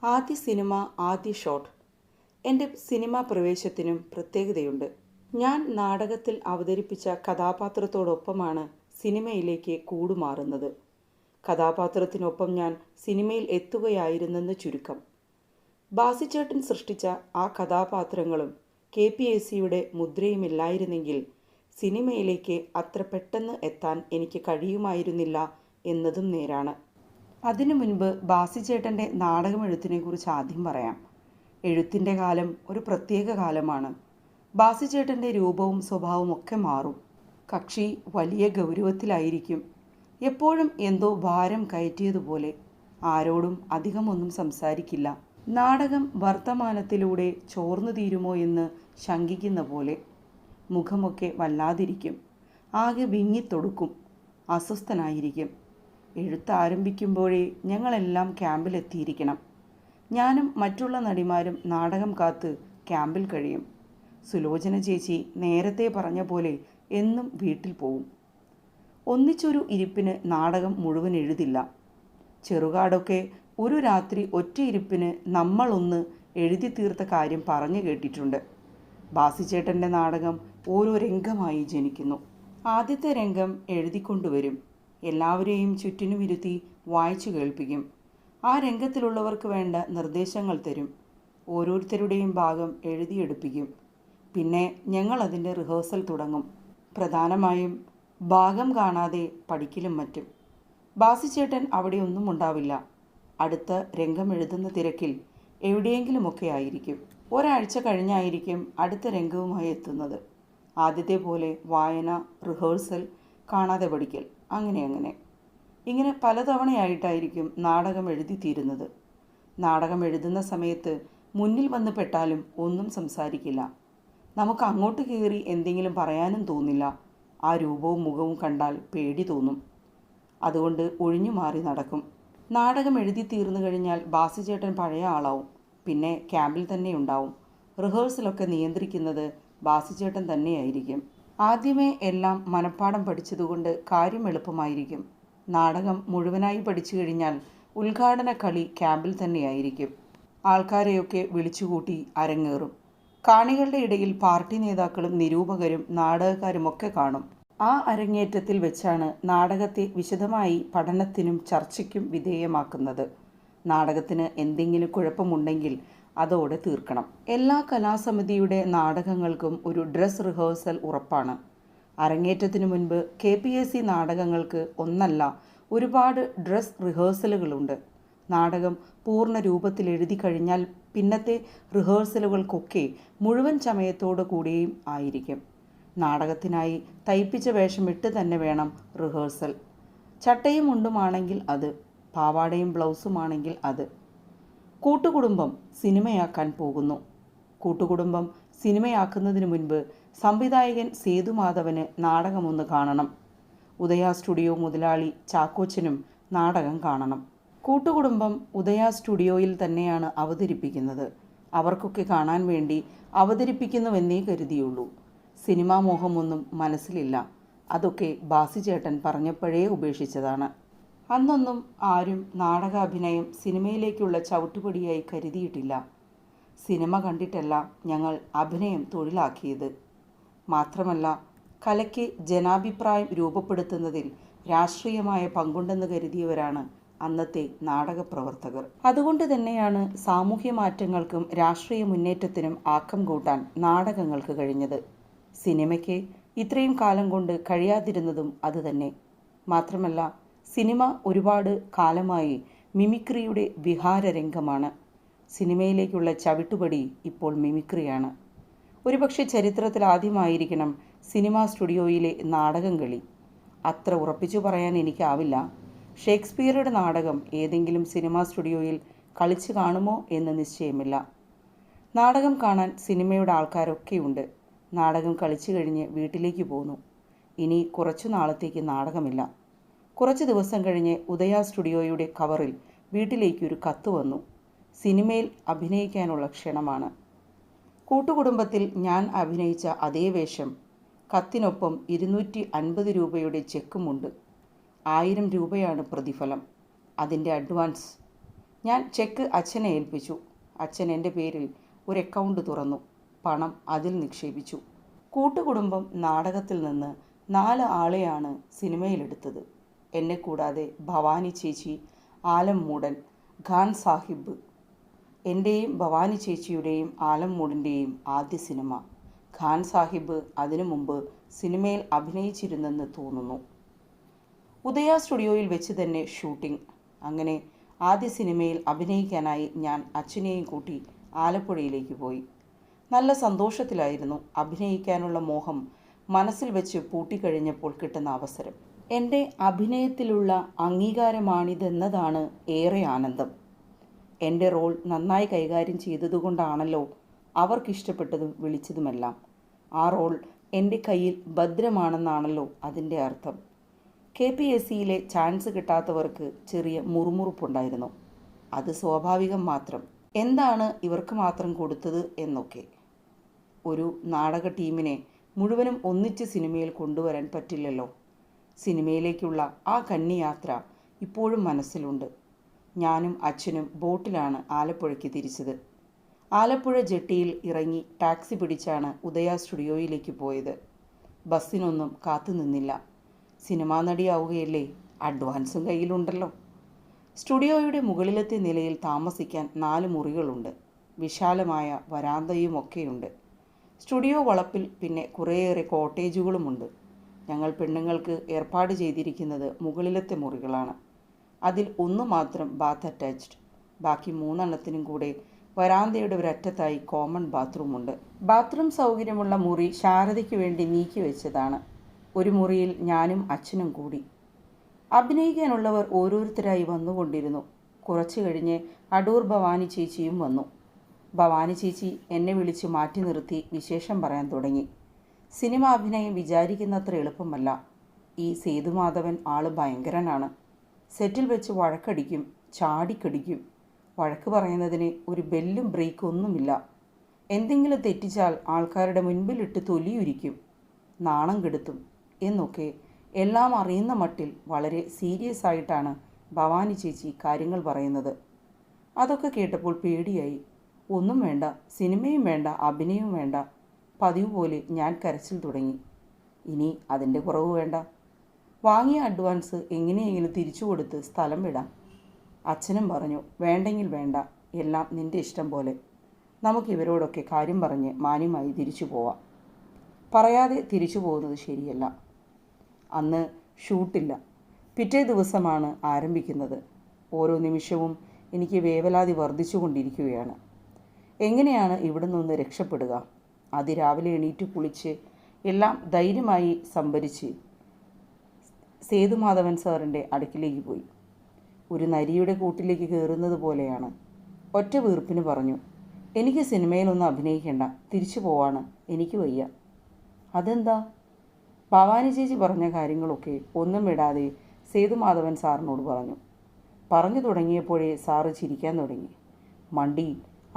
ആദ്യ സിനിമ, ആദ്യ ഷോട്ട്. എൻ്റെ സിനിമാ പ്രവേശത്തിനും പ്രത്യേകതയുണ്ട്. ഞാൻ നാടകത്തിൽ അവതരിപ്പിച്ച കഥാപാത്രത്തോടൊപ്പമാണ് സിനിമയിലേക്ക് കൂടുമാറുന്നത്. കഥാപാത്രത്തിനൊപ്പം ഞാൻ സിനിമയിൽ എത്തുകയായിരുന്നെന്ന് ചുരുക്കം. ബാസിച്ചേട്ടൻ സൃഷ്ടിച്ച ആ കഥാപാത്രങ്ങളും KPACയുടെ മുദ്രയുമില്ലായിരുന്നെങ്കിൽ സിനിമയിലേക്ക് അത്ര പെട്ടെന്ന് എത്താൻ എനിക്ക് കഴിയുമായിരുന്നില്ല എന്നതും നേരാണ്. അതിനു മുൻപ് ബാസിച്ചേട്ടൻ്റെ നാടകമെഴുത്തിനെക്കുറിച്ച് ആദ്യം പറയാം. എഴുത്തിൻ്റെ കാലം ഒരു പ്രത്യേക കാലമാണ്. ബാസിച്ചേട്ടൻ്റെ രൂപവും സ്വഭാവവും ഒക്കെ മാറും. കക്ഷി വലിയ ഗൗരവത്തിലായിരിക്കും. എപ്പോഴും എന്തോ ഭാരം കയറ്റിയതുപോലെ. ആരോടും അധികമൊന്നും സംസാരിക്കില്ല. നാടകം വർത്തമാനത്തിലൂടെ ചോർന്നു തീരുമോ എന്ന് ശങ്കിക്കുന്ന പോലെ. മുഖമൊക്കെ വല്ലാതിരിക്കും. ആകെ വിങ്ങിത്തൊടുക്കും. അസ്വസ്ഥനായിരിക്കും. എഴുത്ത് ആരംഭിക്കുമ്പോഴേ ഞങ്ങളെല്ലാം ക്യാമ്പിലെത്തിയിരിക്കണം. ഞാനും മറ്റുള്ള നടിമാരും നാടകം കാത്ത് ക്യാമ്പിൽ കഴിയും. സുലോചന ചേച്ചി നേരത്തെ പറഞ്ഞ പോലെ എന്നും വീട്ടിൽ പോവും. ഒന്നിച്ചൊരു ഇരിപ്പിന് നാടകം മുഴുവൻ എഴുതില്ല. ചെറുകാടൊക്കെ ഒരു രാത്രി ഒറ്റയിരിപ്പിന് നമ്മളൊന്ന് എഴുതി തീർത്ത കാര്യം പറഞ്ഞു കേട്ടിട്ടുണ്ട്. ബാസിച്ചേട്ടൻ്റെ നാടകം ഓരോ രംഗമായി ജനിക്കുന്നു. ആദ്യത്തെ രംഗം എഴുതിക്കൊണ്ടുവരും. എല്ലാവരെയും ചുറ്റിനുമിരുത്തി വായിച്ചു കേൾപ്പിക്കും. ആ രംഗത്തിലുള്ളവർക്ക് വേണ്ട നിർദ്ദേശങ്ങൾ തരും. ഓരോരുത്തരുടെയും ഭാഗം എഴുതിയെടുപ്പിക്കും. പിന്നെ ഞങ്ങൾ അതിൻ്റെ റിഹേഴ്സൽ തുടങ്ങും. പ്രധാനമായും ഭാഗം കാണാതെ പഠിക്കലും മറ്റും. ബാസിച്ചേട്ടൻ അവിടെ ഒന്നും ഉണ്ടാവില്ല. അടുത്ത രംഗം എഴുതുന്ന തിരക്കിൽ എവിടെയെങ്കിലുമൊക്കെ ആയിരിക്കും. ഒരാഴ്ച കഴിഞ്ഞായിരിക്കും അടുത്ത രംഗവുമായി എത്തുന്നത്. ആദ്യത്തെ പോലെ വായന, റിഹേഴ്സൽ, കാണാതെ പഠിക്കൽ, അങ്ങനെ ഇങ്ങനെ പലതവണയായിട്ടായിരിക്കും നാടകം എഴുതിത്തീരുന്നത്. നാടകം എഴുതുന്ന സമയത്ത് മുന്നിൽ വന്ന് പെട്ടാലും ഒന്നും സംസാരിക്കില്ല. നമുക്ക് അങ്ങോട്ട് കയറി എന്തെങ്കിലും പറയാനും തോന്നില്ല. ആ രൂപവും മുഖവും കണ്ടാൽ പേടി തോന്നും. അതുകൊണ്ട് ഒഴിഞ്ഞു മാറി നടക്കും. നാടകം എഴുതി തീർന്നു കഴിഞ്ഞാൽ ബാസിച്ചേട്ടൻ പഴയ ആളാവും. പിന്നെ ക്യാമ്പിൽ തന്നെ ഉണ്ടാവും. റിഹേഴ്സലൊക്കെ നിയന്ത്രിക്കുന്നത് ബാസിച്ചേട്ടൻ തന്നെയായിരിക്കും. ആദ്യമേ എല്ലാം മനഃപ്പാഠം പഠിച്ചതുകൊണ്ട് കാര്യം എളുപ്പമായിരിക്കും. നാടകം മുഴുവനായി പഠിച്ചു കഴിഞ്ഞാൽ ഉദ്ഘാടന കളി ക്യാമ്പിൽ തന്നെയായിരിക്കും. ആൾക്കാരെയൊക്കെ വിളിച്ചുകൂട്ടി അരങ്ങേറും. കാണികളുടെ ഇടയിൽ പാർട്ടി നേതാക്കളും നിരൂപകരും നാടകക്കാരുമൊക്കെ കാണും. ആ അരങ്ങേറ്റത്തിൽ വെച്ചാണ് നാടകത്തെ വിശദമായി പഠനത്തിനും ചർച്ചയ്ക്കും വിധേയമാക്കുന്നത്. നാടകത്തിന് എന്തെങ്കിലും കുഴപ്പമുണ്ടെങ്കിൽ അതോടെ തീർക്കണം. എല്ലാ കലാസമിതിയുടെ നാടകങ്ങൾക്കും ഒരു ഡ്രസ് റിഹേഴ്സൽ ഉറപ്പാണ്. അരങ്ങേറ്റത്തിനു മുൻപ് KPAC നാടകങ്ങൾക്ക് ഒന്നല്ല, ഒരുപാട് ഡ്രസ് റിഹേഴ്സലുകളുണ്ട്. നാടകം പൂർണ്ണ രൂപത്തിൽ എഴുതി കഴിഞ്ഞാൽ പിന്നത്തെ റിഹേഴ്സലുകൾക്കൊക്കെ മുഴുവൻ ചമയത്തോടു കൂടിയും ആയിരിക്കും. നാടകത്തിനായി തയ്പ്പിച്ച വേഷമിട്ട് തന്നെ വേണം റിഹേഴ്സൽ. ചട്ടയും മുണ്ടുമാണെങ്കിൽ അത്, പാവാടയും ബ്ലൗസുമാണെങ്കിൽ അത്. കൂട്ടുകുടുംബം സിനിമയാക്കാൻ പോകുന്നു. കൂട്ടുകുടുംബം സിനിമയാക്കുന്നതിന് മുൻപ് സംവിധായകൻ സേതുമാധവന് നാടകമൊന്ന് കാണണം. ഉദയ സ്റ്റുഡിയോ മുതലാളി ചാക്കോച്ചനും നാടകം കാണണം. കൂട്ടുകുടുംബം ഉദയ സ്റ്റുഡിയോയിൽ തന്നെയാണ് അവതരിപ്പിക്കുന്നത്. അവർക്കൊക്കെ കാണാൻ വേണ്ടി അവതരിപ്പിക്കുന്നുവെന്നേ കരുതിയുള്ളൂ. സിനിമാ മോഹമൊന്നും മനസ്സിലില്ല. അതൊക്കെ ബാസിച്ചേട്ടൻ പറഞ്ഞപ്പോഴേ ഉപേക്ഷിച്ചതാണ്. അന്നൊന്നും ആരും നാടകാഭിനയം സിനിമയിലേക്കുള്ള ചവിട്ടുപടിയായി കരുതിയിട്ടില്ല. സിനിമ കണ്ടിട്ടല്ല ഞങ്ങൾ അഭിനയം തൊഴിലാക്കിയത്. മാത്രമല്ല, കലയ്ക്ക് ജനാഭിപ്രായം രൂപപ്പെടുത്തുന്നതിൽ രാഷ്ട്രീയമായ പങ്കുണ്ടെന്ന് കരുതിയവരാണ് അന്നത്തെ നാടകപ്രവർത്തകർ. അതുകൊണ്ട് തന്നെയാണ് സാമൂഹ്യ മാറ്റങ്ങൾക്കും രാഷ്ട്രീയ മുന്നേറ്റത്തിനും ആക്കം കൂട്ടാൻ നാടകങ്ങൾക്ക് കഴിഞ്ഞത്. സിനിമയ്ക്ക് ഇത്രയും കാലം കൊണ്ട് കഴിയാതിരുന്നതും അതുതന്നെ. മാത്രമല്ല, സിനിമ ഒരുപാട് കാലമായി മിമിക്രിയുടെ വിഹാരരംഗമാണ്. സിനിമയിലേക്കുള്ള ചവിട്ടുപടി ഇപ്പോൾ മിമിക്രിയാണ്. ഒരുപക്ഷെ ചരിത്രത്തിൽ ആദ്യമായിരിക്കണം സിനിമാ സ്റ്റുഡിയോയിലെ നാടകം കളി. അത്ര ഉറപ്പിച്ചു പറയാൻ എനിക്കാവില്ല. ഷേക്സ്പിയറുടെ നാടകം ഏതെങ്കിലും സിനിമാ സ്റ്റുഡിയോയിൽ കളിച്ചു കാണുമോ എന്ന് നിശ്ചയമില്ല. നാടകം കാണാൻ സിനിമയുടെ ആൾക്കാരൊക്കെയുണ്ട്. നാടകം കളിച്ചു കഴിഞ്ഞ് വീട്ടിലേക്ക് പോന്നു. ഇനി കുറച്ചു നാളത്തേക്ക് നാടകമില്ല. കുറച്ച് ദിവസം കഴിഞ്ഞ് ഉദയ സ്റ്റുഡിയോയുടെ കവറിൽ വീട്ടിലേക്കൊരു കത്ത് വന്നു. സിനിമയിൽ അഭിനയിക്കാനുള്ള ക്ഷണമാണ്. കൂട്ടുകുടുംബത്തിൽ ഞാൻ അഭിനയിച്ച അതേ വേഷം. കത്തിനൊപ്പം 250 രൂപയുടെ ചെക്കുമുണ്ട്. 1000 രൂപയാണ് പ്രതിഫലം. അതിൻ്റെ അഡ്വാൻസ്. ഞാൻ ചെക്ക് അച്ഛനെ ഏൽപ്പിച്ചു. അച്ഛൻ എൻ്റെ പേരിൽ ഒരു അക്കൗണ്ട് തുറന്നു. പണം അതിൽ നിക്ഷേപിച്ചു. കൂട്ടുകുടുംബം നാടകത്തിൽ നിന്ന് 4 ആളെയാണ് സിനിമയിലെടുത്തത്. എന്നെ കൂടാതെ ഭവാനി ചേച്ചി, ആലം മൂടൻ, ഖാൻ സാഹിബ്. എൻ്റെയും ഭവാനി ചേച്ചിയുടെയും ആലം മൂടിൻ്റെയും ആദ്യ സിനിമ. ഖാൻ സാഹിബ് അതിനു മുമ്പ് സിനിമയിൽ അഭിനയിച്ചിരുന്നെന്ന് തോന്നുന്നു. ഉദയ സ്റ്റുഡിയോയിൽ വെച്ച് തന്നെ ഷൂട്ടിംഗ്. അങ്ങനെ ആദ്യ സിനിമയിൽ അഭിനയിക്കാനായി ഞാൻ അച്ഛനെയും കൂട്ടി ആലപ്പുഴയിലേക്ക് പോയി. നല്ല സന്തോഷത്തിലായിരുന്നു. അഭിനയിക്കാനുള്ള മോഹം മനസ്സിൽ വെച്ച് പൂട്ടിക്കഴിഞ്ഞപ്പോൾ കിട്ടുന്ന അവസരം. എൻ്റെ അഭിനയത്തിലുള്ള അംഗീകാരമാണിതെന്നതാണ് ഏറെ ആനന്ദം. എൻ്റെ റോൾ നന്നായി കൈകാര്യം ചെയ്തതുകൊണ്ടാണല്ലോ അവർക്കിഷ്ടപ്പെട്ടതും വിളിച്ചതുമെല്ലാം. ആ റോൾ എൻ്റെ കയ്യിൽ ഭദ്രമാണെന്നാണല്ലോ അതിൻ്റെ അർത്ഥം. KPSCയിലെ ചാൻസ് കിട്ടാത്തവർക്ക് ചെറിയ മുറുമുറുപ്പുണ്ടായിരുന്നു. അത് സ്വാഭാവികം മാത്രം. എന്താണ് ഇവർക്ക് മാത്രം കൊടുത്തത് എന്നൊക്കെ. ഒരു നാടക ടീമിനെ മുഴുവനും ഒന്നിച്ച് സിനിമയിൽ കൊണ്ടുവരാൻ പറ്റില്ലല്ലോ. സിനിമയിലേക്കുള്ള ആ കന്നിയാത്ര ഇപ്പോഴും മനസ്സിലുണ്ട്. ഞാനും അച്ഛനും ബോട്ടിലാണ് ആലപ്പുഴയ്ക്ക് തിരിച്ചത്. ആലപ്പുഴ ജെട്ടിയിൽ ഇറങ്ങി ടാക്സി പിടിച്ചാണ് ഉദയ സ്റ്റുഡിയോയിലേക്ക് പോയത്. ബസ്സിനൊന്നും കാത്തു നിന്നില്ല. സിനിമാ നടിയാവുകയല്ലേ, അഡ്വാൻസും കയ്യിലുണ്ടല്ലോ. സ്റ്റുഡിയോയുടെ മുകളിലത്തെ നിലയിൽ താമസിക്കാൻ 4 മുറികളുണ്ട്. വിശാലമായ വരാന്തയുമൊക്കെയുണ്ട്. സ്റ്റുഡിയോ വളപ്പിൽ പിന്നെ കുറേയേറെ കോട്ടേജുകളുമുണ്ട്. ഞങ്ങൾ പെണ്ണുങ്ങൾക്ക് ഏർപ്പാട് ചെയ്തിരിക്കുന്നത് മുകളിലത്തെ മുറികളാണ്. അതിൽ 1 മാത്രം ബാത്ത് അറ്റാച്ച്ഡ്. ബാക്കി 3 എണ്ണത്തിനും കൂടെ വരാന്തയുടെ ഒരറ്റത്തായി കോമൺ ബാത്റൂമുണ്ട്. ബാത്റൂം സൗകര്യമുള്ള മുറി ശാരദയ്ക്ക് വേണ്ടി നീക്കി വെച്ചതാണ്. ഒരു മുറിയിൽ ഞാനും അച്ഛനും കൂടി. അഭിനയിക്കാനുള്ളവർ ഓരോരുത്തരായി വന്നുകൊണ്ടിരുന്നു. കുറച്ചു കഴിഞ്ഞ് അടൂർ ഭവാനി ചേച്ചിയും വന്നു. ഭവാനി ചേച്ചി എന്നെ വിളിച്ച് മാറ്റി നിർത്തി വിശേഷം പറയാൻ തുടങ്ങി. സിനിമ അഭിനയം വിചാരിക്കുന്നത്ര എളുപ്പമല്ല. ഈ സേതുമാധവൻ ആള് ഭയങ്കരനാണ്. സെറ്റിൽ വെച്ച് വഴക്കടിക്കും, ചാടിക്കടിക്കും. വഴക്ക് പറയുന്നതിന് ഒരു ബെല്ലും ബ്രേക്കും ഒന്നുമില്ല. എന്തെങ്കിലും തെറ്റിച്ചാൽ ആൾക്കാരുടെ മുൻപിലിട്ട് തൊലിയുരിക്കും, നാണം കെടുത്തും എന്നൊക്കെ എല്ലാം അറിയുന്ന മട്ടിൽ വളരെ സീരിയസ് ആയിട്ടാണ് ഭവാനി ചേച്ചി കാര്യങ്ങൾ പറയുന്നത്. അതൊക്കെ കേട്ടപ്പോൾ പേടിയായി. ഒന്നും വേണ്ട, സിനിമയും വേണ്ട, അഭിനയവും വേണ്ട. പതിവ് പോലെ ഞാൻ കരച്ചിൽ തുടങ്ങി. ഇനി അതിൻ്റെ കുറവ് വേണ്ട. വാങ്ങിയ അഡ്വാൻസ് എങ്ങനെയെങ്കിലും തിരിച്ചു കൊടുത്ത് സ്ഥലം വിടാം. അച്ഛനും പറഞ്ഞു, വേണ്ടെങ്കിൽ വേണ്ട, എല്ലാം നിൻ്റെ ഇഷ്ടം പോലെ. നമുക്കിവരോടൊക്കെ കാര്യം പറഞ്ഞ് മാന്യമായി തിരിച്ചു പോവാം. പറയാതെ തിരിച്ചു പോകുന്നത് ശരിയല്ല. അന്ന് ഷൂട്ടില്ല. പിറ്റേ ദിവസമാണ് ആരംഭിക്കുന്നത്. ഓരോ നിമിഷവും എനിക്ക് വേവലാതി വർദ്ധിച്ചുകൊണ്ടിരിക്കുകയാണ്. എങ്ങനെയാണ് ഇവിടെ നിന്ന് രക്ഷപ്പെടുക? അതിരാവിലെ എണീറ്റ് കുളിച്ച് എല്ലാം ധൈര്യമായി സംഭരിച്ച് സേതുമാധവൻ സാറിൻ്റെ അടുക്കിലേക്ക് പോയി. ഒരു നരിയുടെ കൂട്ടിലേക്ക് കയറുന്നത് പോലെയാണ്. ഒറ്റ വീർപ്പിന് പറഞ്ഞു, എനിക്ക് സിനിമയിലൊന്നും അഭിനയിക്കേണ്ട, തിരിച്ചു പോവാണ്, എനിക്ക് വയ്യ. അതെന്താ? ഭവാനി ചേച്ചി പറഞ്ഞ കാര്യങ്ങളൊക്കെ ഒന്നും വിടാതെ സേതുമാധവൻ സാറിനോട് പറഞ്ഞു തുടങ്ങിയപ്പോഴേ സാറ് ചിരിക്കാൻ തുടങ്ങി. മണ്ടി,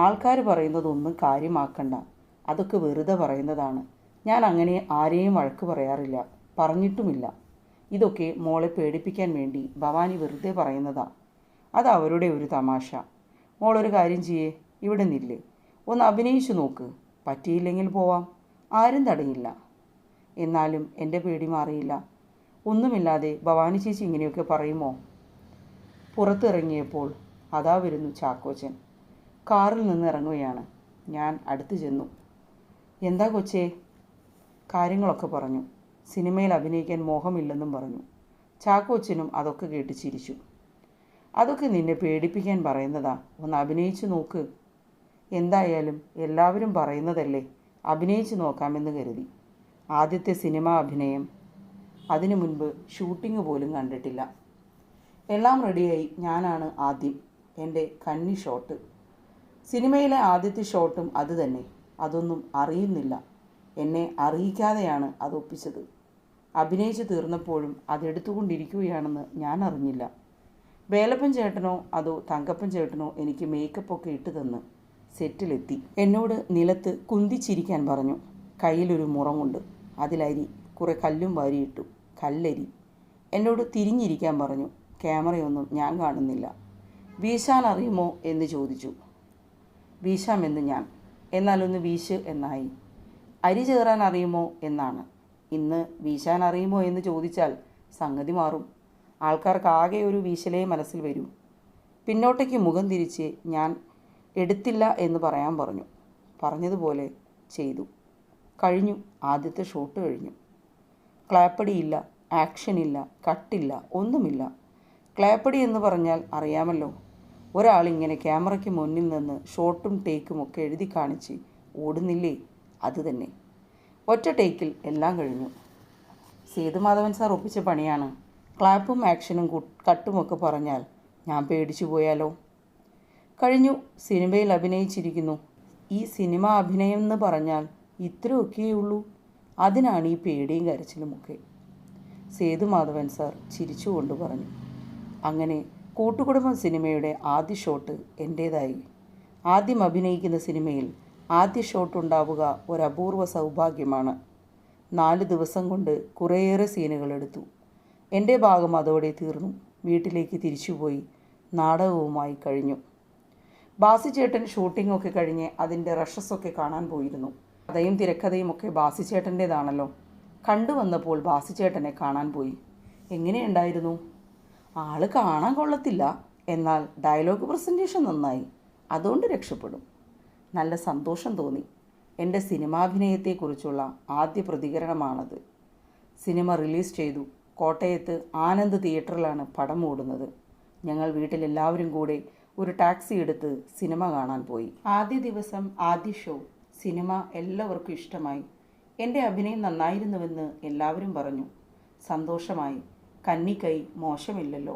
ആൾക്കാർ പറയുന്നതൊന്നും കാര്യമാക്കണ്ട, അതൊക്കെ വെറുതെ പറയുന്നതാണ്. ഞാൻ അങ്ങനെ ആരെയും വഴക്ക് പറയാറില്ല, പറഞ്ഞിട്ടുമില്ല. ഇതൊക്കെ മോളെ പേടിപ്പിക്കാൻ വേണ്ടി ഭവാനി വെറുതെ പറയുന്നതാ. അത് അവരുടെ ഒരു തമാശ. മോളൊരു കാര്യം ചെയ്യേ, ഇവിടെ നില്ല്, ഒന്ന് അഭിനയിച്ചു നോക്ക്. പറ്റിയില്ലെങ്കിൽ പോവാം, ആരും തടയില്ല. എന്നാലും എൻ്റെ പേടി മാറിയില്ല. ഒന്നുമില്ലാതെ ഭവാനി ചേച്ചി ഇങ്ങനെയൊക്കെ പറയുമോ? പുറത്തിറങ്ങിയപ്പോൾ അതാ വരുന്നു ചാക്കോച്ചൻ. കാറിൽ നിന്ന് ഇറങ്ങുകയാണ്. ഞാൻ അടുത്ത് ചെന്നു. എന്താ കൊച്ചേ? കാര്യങ്ങളൊക്കെ പറഞ്ഞു. സിനിമയിൽ അഭിനയിക്കാൻ മോഹമില്ലെന്നും പറഞ്ഞു. ചാക്കോച്ചനും അതൊക്കെ കേട്ട് ചിരിച്ചു. അതൊക്കെ നിന്നെ പേടിപ്പിക്കാൻ പറയുന്നതാ, ഒന്ന് അഭിനയിച്ചു നോക്ക്. എന്തായാലും എല്ലാവരും പറയുന്നതല്ലേ, അഭിനയിച്ചു നോക്കാമെന്ന് കരുതി. ആദ്യത്തെ സിനിമ അഭിനയം. അതിനു മുൻപ് ഷൂട്ടിംഗ് പോലും കണ്ടിട്ടില്ല. എല്ലാം റെഡിയായി. ഞാനാണ് ആദ്യം. എൻ്റെ കന്നി ഷോട്ട്. സിനിമയിലെ ആദ്യത്തെ ഷോട്ടും അത് തന്നെ. അതൊന്നും അറിയുന്നില്ല. എന്നെ അറിയിക്കാതെയാണ് അത് ഒപ്പിച്ചത്. അഭിനയിച്ച് തീർന്നപ്പോഴും അതെടുത്തുകൊണ്ടിരിക്കുകയാണെന്ന് ഞാൻ അറിഞ്ഞില്ല. വേലപ്പൻ ചേട്ടനോ അതോ തങ്കപ്പൻ ചേട്ടനോ എനിക്ക് മേക്കപ്പൊക്കെ ഇട്ട് തന്ന് സെറ്റിലെത്തി. എന്നോട് നിലത്ത് കുന്തിച്ചിരിക്കാൻ പറഞ്ഞു. കയ്യിലൊരു മുറമുണ്ട്, അതിലരി, കുറെ കല്ലും വാരിയിട്ടു. കല്ലരി. എന്നോട് തിരിഞ്ഞിരിക്കാൻ പറഞ്ഞു. ക്യാമറയൊന്നും ഞാൻ കാണുന്നില്ല. വീശാൻ അറിയുമോ എന്ന് ചോദിച്ചു. വീശാമെന്ന് ഞാൻ, എന്നാലൊന്ന് വീശ് എന്നായി. അരി ചേറാൻ അറിയുമോ എന്നാണ്. ഇന്ന് വീശാൻ അറിയുമോ എന്ന് ചോദിച്ചാൽ സംഗതി മാറും. ആൾക്കാർക്ക് ആകെ ഒരു വീശലേ മനസ്സിൽ വരൂ. പിന്നോട്ടേക്ക് മുഖം തിരിച്ച് ഞാൻ എടുത്തില്ല എന്ന് പറയാൻ പറഞ്ഞു. പറഞ്ഞതുപോലെ ചെയ്തു. കഴിഞ്ഞു. ആദ്യത്തെ ഷോട്ട് കഴിഞ്ഞു. ക്ലാപ്പടിയില്ല, ആക്ഷനില്ല, കട്ടില്ല, ഒന്നുമില്ല. ക്ലാപ്പടി എന്ന് പറഞ്ഞാൽ അറിയാമല്ലോ, ഒരാളിങ്ങനെ ക്യാമറയ്ക്ക് മുന്നിൽ നിന്ന് ഷോട്ടും ടേക്കും ഒക്കെ എഴുതി കാണിച്ച് ഓടുന്നില്ലേ, അത് തന്നെ. ഒറ്റ ടേക്കിൽ എല്ലാം കഴിഞ്ഞു. സേതുമാധവൻ സാർ ഒപ്പിച്ച പണിയാണ്. ക്ലാപ്പും ആക്ഷനും കട്ടുമൊക്കെ പറഞ്ഞാൽ ഞാൻ പേടിച്ചു പോയാലോ? കഴിഞ്ഞു. സിനിമയിൽ അഭിനയിച്ചിരിക്കുന്നു. ഈ സിനിമ അഭിനയം എന്ന് പറഞ്ഞാൽ ഇത്രയൊക്കെയേ ഉള്ളൂ. അതിനാണ് ഈ പേടിയും കരച്ചിലുമൊക്കെ. സേതുമാധവൻ സാർ ചിരിച്ചുകൊണ്ട് പറഞ്ഞു. അങ്ങനെ കൂട്ടുകുടുംബം സിനിമയുടെ ആദ്യ ഷോട്ട് എൻ്റേതായി. ആദ്യം അഭിനയിക്കുന്ന സിനിമയിൽ ആദ്യ ഷോട്ട് ഉണ്ടാവുക ഒരപൂർവ സൗഭാഗ്യമാണ്. 4 ദിവസം കൊണ്ട് കുറേയേറെ സീനുകൾ എടുത്തു. എൻ്റെ ഭാഗം അതോടെ തീർന്നു. വീട്ടിലേക്ക് തിരിച്ചുപോയി നാടകവുമായി കഴിഞ്ഞു. ബാസിച്ചേട്ടൻ ഷൂട്ടിങ്ങൊക്കെ കഴിഞ്ഞ് അതിൻ്റെ റഷസൊക്കെ കാണാൻ പോയിരുന്നു. കഥയും തിരക്കഥയും ഒക്കെ ബാസിച്ചേട്ടൻ്റേതാണല്ലോ. കണ്ടുവന്നപ്പോൾ ബാസിച്ചേട്ടനെ കാണാൻ പോയി. എങ്ങനെയുണ്ടായിരുന്നു? ആള് കാണാൻ കൊള്ളത്തില്ല, എന്നാൽ ഡയലോഗ് പ്രസൻറ്റേഷൻ നന്നായി. അതുകൊണ്ട് രക്ഷപ്പെടും. നല്ല സന്തോഷം തോന്നി. എൻ്റെ സിനിമാഭിനയത്തെക്കുറിച്ചുള്ള ആദ്യ പ്രതികരണമാണത്. സിനിമ റിലീസ് ചെയ്തു. കോട്ടയത്ത് ആനന്ദ് തിയേറ്ററിലാണ് പടം ഓടുന്നത്. ഞങ്ങൾ വീട്ടിലെല്ലാവരും കൂടെ ഒരു ടാക്സി എടുത്ത് സിനിമ കാണാൻ പോയി. ആദ്യ ദിവസം ആദ്യ ഷോ. സിനിമ എല്ലാവർക്കും ഇഷ്ടമായി. എൻ്റെ അഭിനയം നന്നായിരുന്നുവെന്ന് എല്ലാവരും പറഞ്ഞു. സന്തോഷമായി. കന്നിക്കൈ മോശമില്ലല്ലോ.